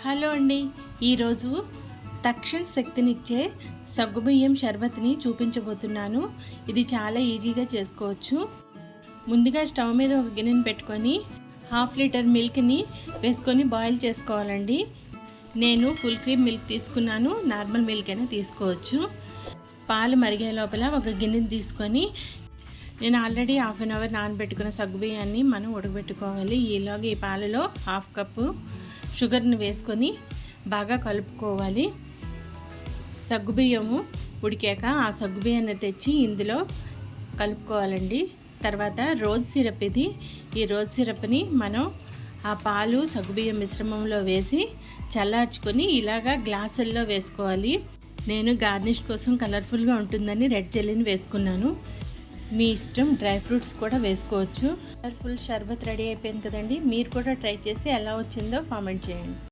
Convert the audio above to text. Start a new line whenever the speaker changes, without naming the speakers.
Hello అండి. ఈరోజు తక్షణ శక్తినిచ్చే సగ్గుబియ్యం షర్బత్ని చూపించబోతున్నాను. ఇది చాలా ఈజీగా చేసుకోవచ్చు. ముందుగా స్టవ్ మీద ఒక గిన్నెని పెట్టుకొని 1/2 లీటర్ మిల్క్ని వేసుకొని బాయిల్ చేసుకోవాలండి. నేను ఫుల్ క్రీమ్ మిల్క్ తీసుకున్నాను, నార్మల్ మిల్క్ అయినా తీసుకోవచ్చు. పాలు మరిగే లోపల ఒక గిన్నెని తీసుకొని నేను ఆల్రెడీ 1/2 అవర్ నానబెట్టుకున్న సగ్గుబియ్యాన్ని మనం ఉడకబెట్టుకోవాలి. ఈలోగా ఈ పాలలో 1/2 కప్పు షుగర్ని వేసుకొని బాగా కలుపుకోవాలి. సగ్గుబియ్యము ఉడికాక ఆ సగ్గుబియ్యాన్ని తెచ్చి ఇందులో కలుపుకోవాలండి. తర్వాత రోజ్ సిరప్ ఈ రోజ్ సిరప్ని మనం ఆ పాలు సగ్గుబియ్యం మిశ్రమంలో వేసి చల్లార్చుకొని ఇలాగా గ్లాసుల్లో వేసుకోవాలి. నేను గార్నిష్ కోసం కలర్ఫుల్గా ఉంటుందని రెడ్ జెల్లీని వేసుకున్నాను. మీ ఇష్టం, డ్రై ఫ్రూట్స్ కూడా వేసుకోవచ్చు. కలర్ఫుల్ షర్బత్ రెడీ అయిపోయింది కదండి. మీరు కూడా ట్రై చేసి ఎలా వచ్చిందో కామెంట్ చేయండి.